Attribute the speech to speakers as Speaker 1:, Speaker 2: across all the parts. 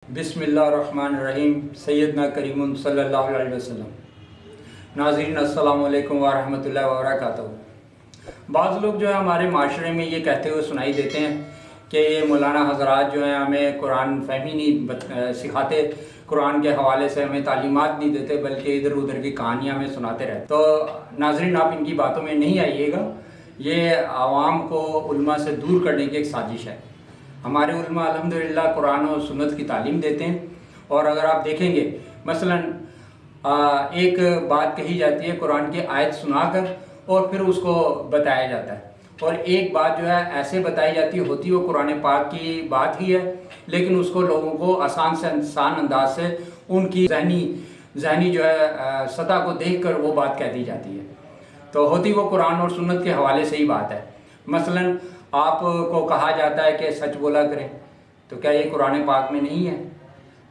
Speaker 1: बिस्मिल्लाहिर्रहमानिर्रहीम सैयदना करीम सल्लल्लाहु अलैहि वसल्लम। नाज़रीन अस्सलामु अलैकुम व रहमतुल्लाहि व बरकातहू। बाज़ लोग जो है हमारे माशरे में ये कहते हुए सुनाई देते हैं कि ये मौलाना हज़रात जो हैं हमें कुरान फहमी नहीं सिखाते, कुरान के हवाले से हमें तालीमात नहीं देते, बल्कि इधर उधर की कहानियाँ हमें सुनाते रहते। तो नाज़रीन आप इनकी बातों में नहीं आइएगा, ये आवाम को उल्मा से दूर करने की एक साजिश है। हमारे उल्मा अल्हम्दुलिल्लाह कुरान और सुन्नत की तालीम देते हैं। और अगर आप देखेंगे मसलन एक बात कही जाती है कुरान की आयत सुनाकर और फिर उसको बताया जाता है, और एक बात जो है ऐसे बताई जाती होती वो कुरान पाक की बात ही है, लेकिन उसको लोगों को आसान से आसान अंदाज से उनकी जहनी जो है सतह को देखकर वो बात कह दी जाती है। तो होती वो कुरान और सुन्नत के हवाले से ही बात है। मसलन आपको कहा जाता है कि सच बोला करें, तो क्या ये कुरान पाक में नहीं है?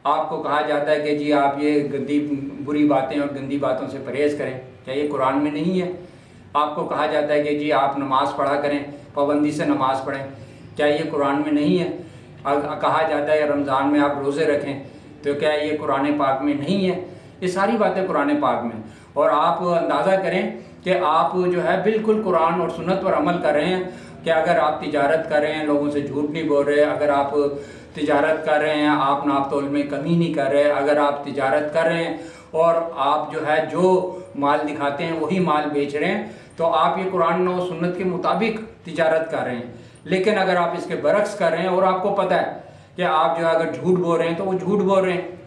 Speaker 1: आपको कहा जाता है कि जी आप ये गंदी बुरी बातें और गंदी बातों से परहेज़ करें, क्या ये कुरान में नहीं है? आपको कहा जाता है कि जी आप नमाज़ पढ़ा करें, पाबंदी से नमाज़ पढ़ें, क्या ये कुरान में नहीं है? कहा जाता है रमज़ान में आप रोज़े रखें, तो क्या ये कुरान पाक में नहीं है? ये सारी बातें कुरान पाक में। और आप अंदाज़ा करें कि आप जो है बिल्कुल कुरान और सुन्नत पर अमल कर रहे हैं कि अगर आप तिजारत कर रहे हैं, लोगों से झूठ नहीं बोल रहे, अगर आप तिजारत कर रहे हैं आप नाप तोल में कमी नहीं कर रहे, अगर आप तिजारत कर रहे हैं और आप जो है जो माल दिखाते हैं वही माल बेच रहे हैं, तो आप ये कुरान और सुन्नत के मुताबिक तिजारत कर रहे हैं। लेकिन अगर आप इसके बरक्स कर रहे हैं और आपको पता है कि आप जो है अगर झूठ बोल रहे हैं तो वो झूठ बोल रहे हैं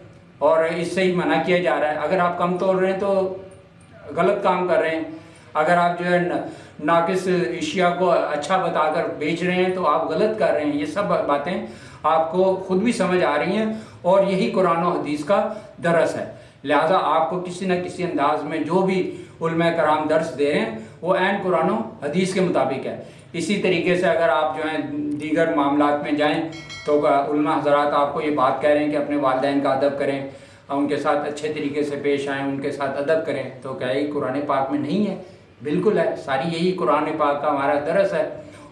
Speaker 1: और इससे ही मना किया जा रहा है। अगर आप कम तोल रहे हैं तो गलत काम कर रहे हैं। अगर आप जो है नाकिस एशिया को अच्छा बताकर बेच रहे हैं तो आप गलत कर रहे हैं। ये सब बातें आपको खुद भी समझ आ रही हैं और यही कुरान और हदीस का दरस है। लिहाजा आपको किसी न किसी अंदाज में जो भी उलमा कराम दर्स दे रहे हैं वो ऐन कुरान और हदीस के मुताबिक है। इसी तरीके से अगर आप जो है दीगर मामलात में जाएं तो उलमा हज़रात आपको ये बात कह रहे हैं कि अपने वालिदैन का अदब करें, उनके साथ अच्छे तरीके से पेश आएँ, उनके साथ अदब करें, तो क्या ये कुरान पाक में नहीं है? बिल्कुल है। सारी यही कुरान पाक का हमारा दरस है।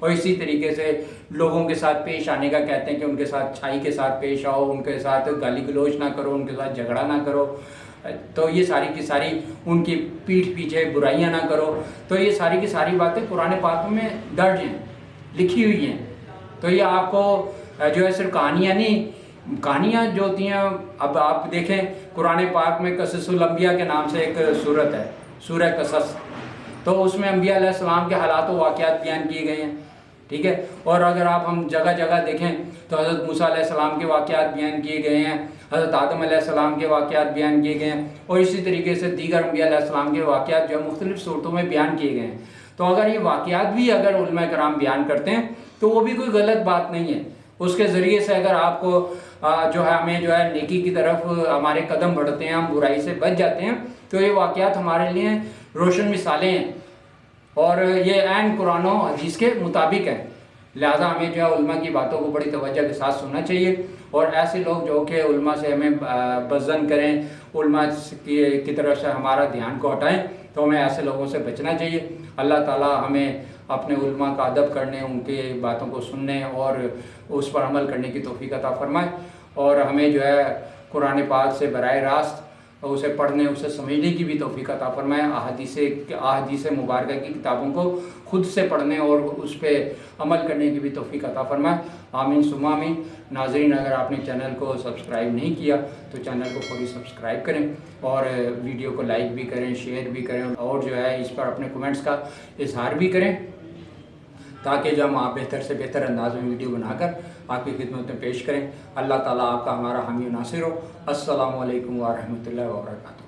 Speaker 1: और इसी तरीके से लोगों के साथ पेश आने का कहते हैं कि उनके साथ अच्छाई के साथ पेश आओ, उनके साथ गाली गलौज ना करो, उनके साथ झगड़ा ना करो, तो ये सारी की सारी उनकी पीठ पीछे बुराइयां ना करो। तो ये सारी की सारी बातें कुरान पाक में दर्ज हैं, लिखी हुई हैं। तो ये आपको जो है सिर्फ कहानियाँ नहीं, कहानियाँ जो होती हैं, अब आप देखें कुरान पाक में क़ससुल अंबिया के नाम से एक सूरत है, सूरह क़सस, तो उसमें अंबिया अलैहिस्सलाम के हालात व वाक़यात बयान किए गए हैं, ठीक है। और अगर आप हम जगह जगह देखें तो हज़रत मूसा अलैहिस्सलाम के वाक़यात बयान किए गए हैं, हज़रत आदम अलैहिस्सलाम के वाक़यात बयान किए गए हैं, और इसी तरीके से दीगर अंबिया अलैहिस्सलाम के वाक़यात जो है मुख्तलिफ़ सूरतों में बयान किए गए हैं। तो अगर ये वाक़यात भी अगर उलमा कराम बयान करते हैं तो वो भी कोई गलत बात नहीं है। उसके ज़रिए से अगर आपको जो है हमें जो है नेकी की तरफ हमारे कदम बढ़ते हैं, हम बुराई से बच जाते हैं, तो ये वाक़यात हमारे लिए रोशन मिसालें हैं और ये ऐन कुरान और हदीस के मुताबिक है। लिहाजा हमें जो है उल्मा की बातों को बड़ी तवज्जो के साथ सुनना चाहिए, और ऐसे लोग जो कि उल्मा से हमें बज़्ज़न करें, उल्मा की तरफ से हमारा ध्यान को हटाएं, तो हमें ऐसे लोगों से बचना चाहिए। अल्लाह ताला हमें अपने उल्मा का अदब करने, उनके बातों को सुनने और उस पर अमल करने की तौफ़ीक़ अता फ़रमाए, और हमें जो है कुरान पाक से बराह रास्त और उसे पढ़ने, उसे समझने की भी तौफ़ीक़ अता फ़रमाए। अहादीस मुबारका की किताबों को खुद से पढ़ने और उस पर अमल करने की भी तौफ़ीक़ अता फ़रमाए। आमीन सुम्मा आमीन। नाज़रीन, अगर आपने चैनल को सब्सक्राइब नहीं किया तो चैनल को फौरी सब्सक्राइब करें और वीडियो को लाइक भी करें, शेयर भी करें, और जो है इस पर अपने कमेंट्स का इजहार भी करें, ताकि जो हम आप बेहतर से बेहतर अंदाज में वीडियो बनाकर आपकी खिदमत में पेश करें। अल्लाह ताला आपका हमारा हामी नासिर हो। अस्सलामु अलैकुम व रहमतुल्लाहि व बरकातहू।